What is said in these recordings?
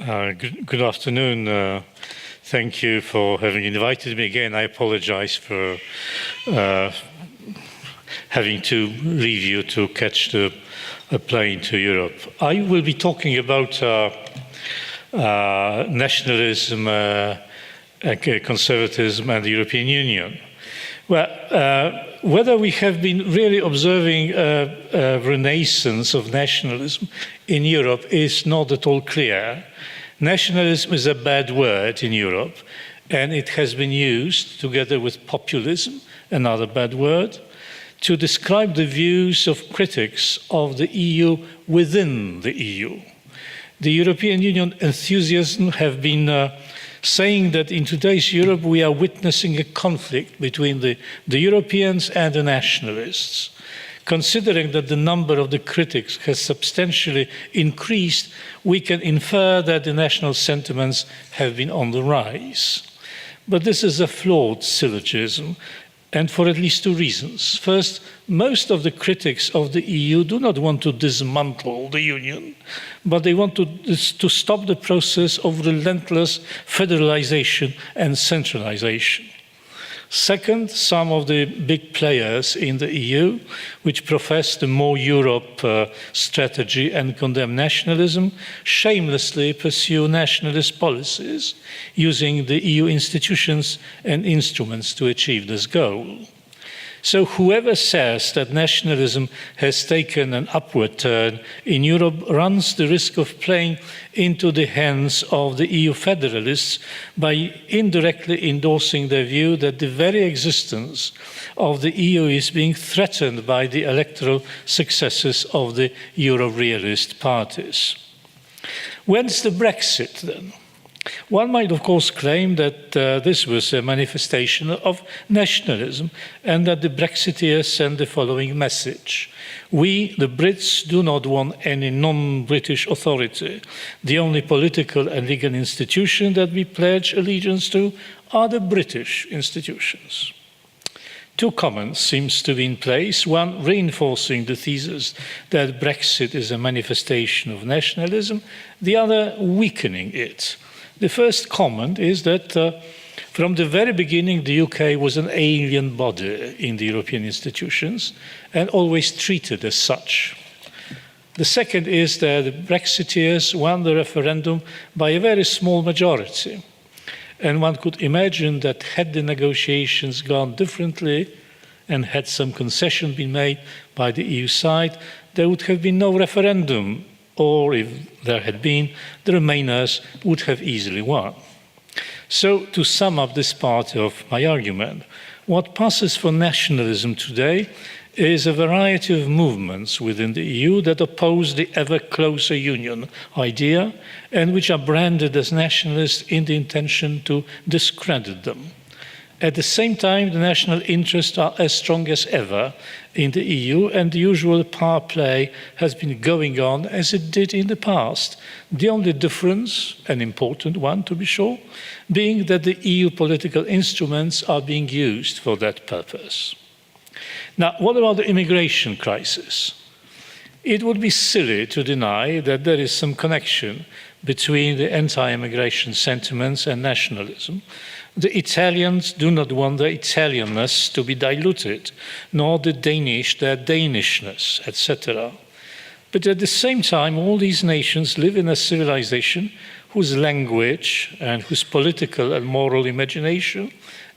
Good afternoon. Thank you for having invited me again. I apologize for having to leave you to catch a plane to Europe. I will be talking about nationalism, conservatism, and the European Union. Well, whether we have been really observing a renaissance of nationalism in Europe is not at all clear. Nationalism is a bad word in Europe, and it has been used, together with populism, another bad word, to describe the views of critics of the EU within the EU. The European Union enthusiasts have been saying that in today's Europe we are witnessing a conflict between the Europeans and the nationalists. Considering that the number of the critics has substantially increased, we can infer that the national sentiments have been on the rise. But this is a flawed syllogism, and for at least two reasons. First, most of the critics of the EU do not want to dismantle the Union, but they want to stop the process of relentless federalization and centralization. Second, some of the big players in the EU, which profess the more Europe strategy and condemn nationalism, shamelessly pursue nationalist policies, using the EU institutions and instruments to achieve this goal. So whoever says that nationalism has taken an upward turn in Europe runs the risk of playing into the hands of the EU federalists by indirectly endorsing their view that the very existence of the EU is being threatened by the electoral successes of the Euro-realist parties. When's the Brexit then? One might, of course, claim that this was a manifestation of nationalism and that the Brexiteers sent the following message. We, the Brits, do not want any non-British authority. The only political and legal institution that we pledge allegiance to are the British institutions. Two comments seem to be in place, one reinforcing the thesis that Brexit is a manifestation of nationalism, the other weakening it. The first comment is that from the very beginning, the UK was an alien body in the European institutions and always treated as such. The second is that the Brexiteers won the referendum by a very small majority. And one could imagine that had the negotiations gone differently and had some concession been made by the EU side, there would have been no referendum. Or if there had been, the Remainers would have easily won. So, to sum up this part of my argument, what passes for nationalism today is a variety of movements within the EU that oppose the ever closer union idea and which are branded as nationalist in the intention to discredit them. At the same time, the national interests are as strong as ever in the EU, and the usual power play has been going on as it did in the past. The only difference, an important one to be sure, being that the EU political instruments are being used for that purpose. Now, what about the immigration crisis? It would be silly to deny that there is some connection between the anti-immigration sentiments and nationalism. The Italians do not want their Italianness to be diluted, nor the Danish their Danishness, etc. But at the same time, all these nations live in a civilization whose language and whose political and moral imagination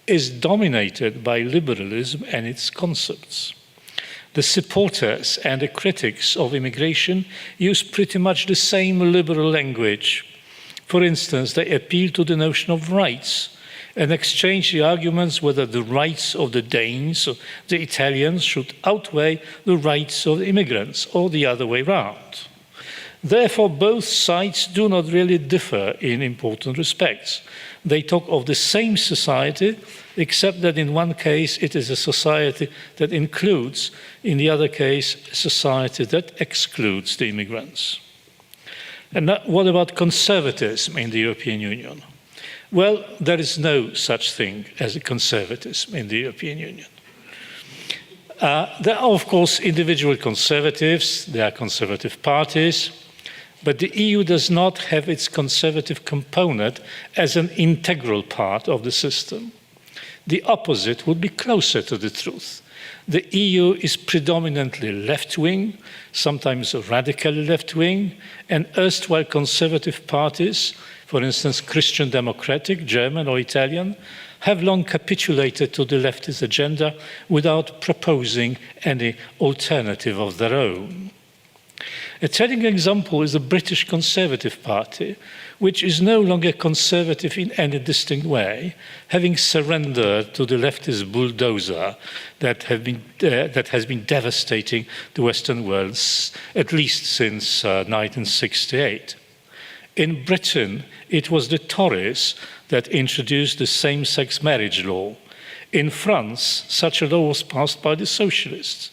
is dominated by liberalism and its concepts. The supporters and the critics of immigration use pretty much the same liberal language. For instance, they appeal to the notion of rights and exchange the arguments whether the rights of the Danes or the Italians should outweigh the rights of the immigrants or the other way round. Therefore, both sides do not really differ in important respects. They talk of the same society, except that in one case it is a society that includes, in the other case, a society that excludes the immigrants. And what about conservatism in the European Union? Well, there is no such thing as a conservatism in the European Union. There are, of course, individual conservatives, there are conservative parties, But the EU does not have its conservative component as an integral part of the system. The opposite would be closer to the truth. The EU is predominantly left-wing, sometimes radically left-wing, and erstwhile conservative parties, for instance, Christian Democratic, German or Italian, have long capitulated to the leftist agenda without proposing any alternative of their own. A telling example is the British Conservative Party, which is no longer conservative in any distinct way, having surrendered to the leftist bulldozer that has been devastating the Western world at least since 1968. In Britain, it was the Tories that introduced the same-sex marriage law. In France, such a law was passed by the Socialists.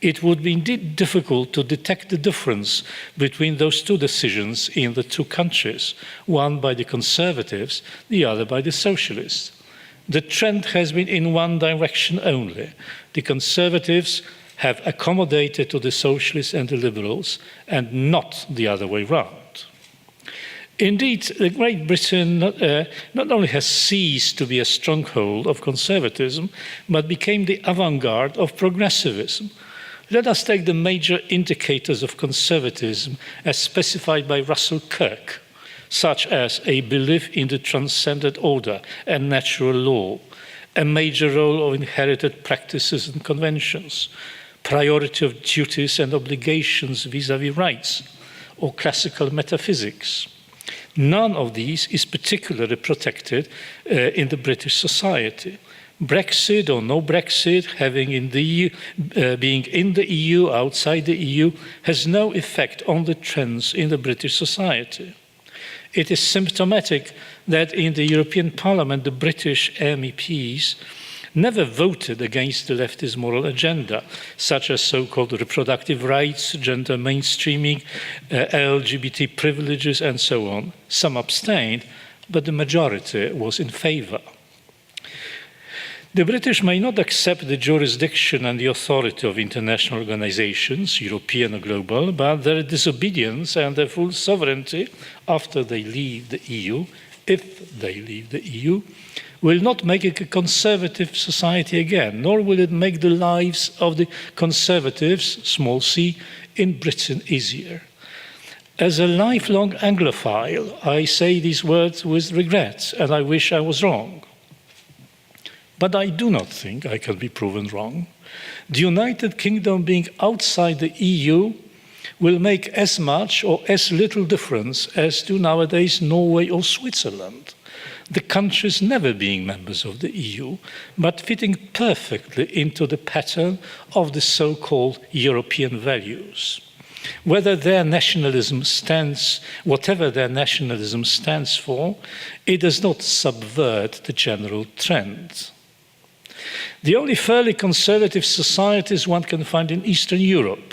It would be indeed difficult to detect the difference between those two decisions in the two countries, one by the Conservatives, the other by the Socialists. The trend has been in one direction only. The Conservatives have accommodated to the Socialists and the Liberals, and not the other way round. Indeed, Great Britain not only has ceased to be a stronghold of conservatism, but became the avant-garde of progressivism. Let us take the major indicators of conservatism as specified by Russell Kirk, such as a belief in the transcendent order and natural law, a major role of inherited practices and conventions, priority of duties and obligations vis-à-vis rights, or classical metaphysics. None of these is particularly protected in the British society. Brexit or no Brexit, having in the EU, being in the EU, outside the EU, has no effect on the trends in the British society. It is symptomatic that in the European Parliament, the British MEPs never voted against the leftist moral agenda, such as so-called reproductive rights, gender mainstreaming, LGBT privileges, and so on. Some abstained, but the majority was in favor. The British may not accept the jurisdiction and the authority of international organizations, European or global, but their disobedience and their full sovereignty after they leave the EU, if they leave the EU, will not make it a conservative society again, nor will it make the lives of the conservatives, small c, in Britain easier. As a lifelong Anglophile, I say these words with regret, and I wish I was wrong. But I do not think I can be proven wrong. The United Kingdom being outside the EU will make as much or as little difference as do nowadays Norway or Switzerland. The countries never being members of the EU, but fitting perfectly into the pattern of the so-called European values. Whatever their nationalism stands for, it does not subvert the general trend. The only fairly conservative societies one can find in Eastern Europe,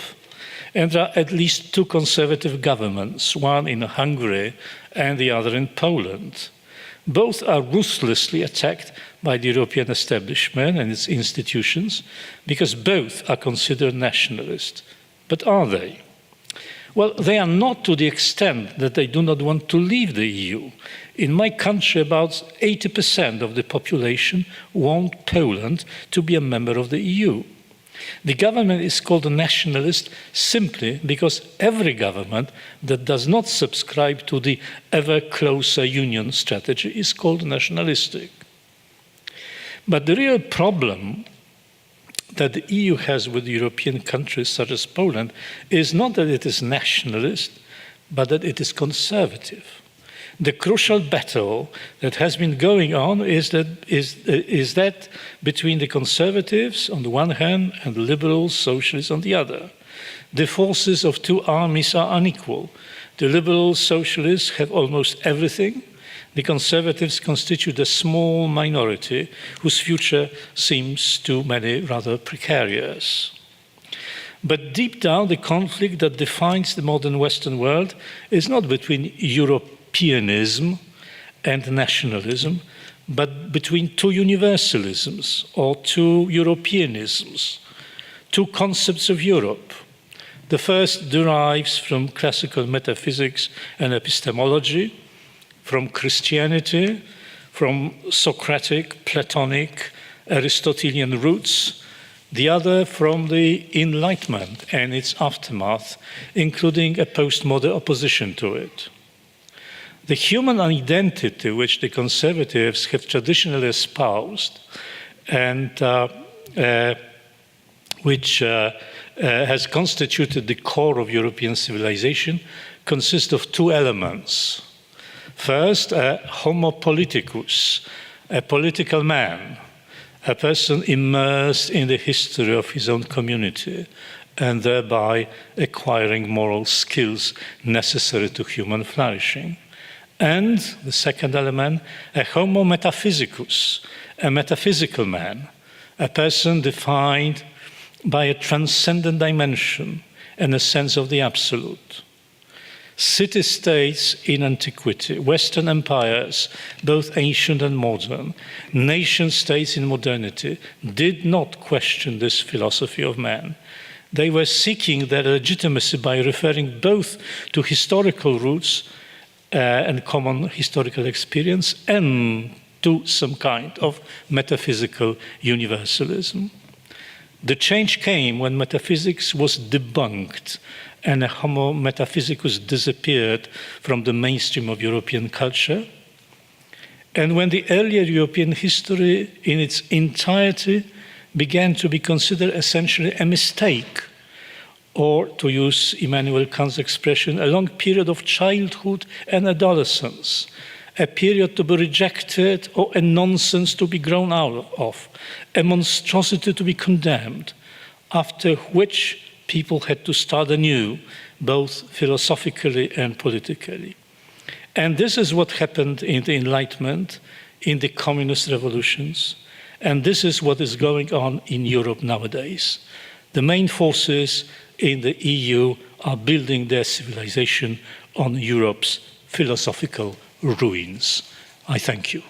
and there are at least two conservative governments, one in Hungary and the other in Poland. Both are ruthlessly attacked by the European establishment and its institutions because both are considered nationalist. But are they? Well, they are not to the extent that they do not want to leave the EU. In my country, about 80% of the population want Poland to be a member of the EU. The government is called a nationalist simply because every government that does not subscribe to the ever closer union strategy is called nationalistic. But the real problem that the EU has with European countries such as Poland is not that it is nationalist, but that it is conservative. The crucial battle that has been going on is that between the conservatives on the one hand and the liberals, socialists on the other. The forces of two armies are unequal. The liberals, socialists have almost everything. The conservatives constitute a small minority whose future seems to many rather precarious. But deep down, the conflict that defines the modern Western world is not between Europeanism and nationalism, but between two universalisms or two Europeanisms, two concepts of Europe. The first derives from classical metaphysics and epistemology, from Christianity, from Socratic, Platonic, Aristotelian roots, the other from the Enlightenment and its aftermath, including a postmodern opposition to it. The human identity which the conservatives have traditionally espoused and which has constituted the core of European civilization consists of two elements. First, a homo politicus, a political man, a person immersed in the history of his own community and thereby acquiring moral skills necessary to human flourishing. And the second element, a homo metaphysicus, a metaphysical man, a person defined by a transcendent dimension and a sense of the absolute. City-states in antiquity, Western empires, both ancient and modern, nation-states in modernity, did not question this philosophy of man. They were seeking their legitimacy by referring both to historical roots and common historical experience and to some kind of metaphysical universalism. The change came when metaphysics was debunked and a homo metaphysicus disappeared from the mainstream of European culture, and when the earlier European history in its entirety began to be considered essentially a mistake, or to use Immanuel Kant's expression, a long period of childhood and adolescence, a period to be rejected or a nonsense to be grown out of, a monstrosity to be condemned, after which people had to start anew, both philosophically and politically. And this is what happened in the Enlightenment, in the communist revolutions, and this is what is going on in Europe nowadays. The main forces in the EU are building their civilization on Europe's philosophical ruins. I thank you.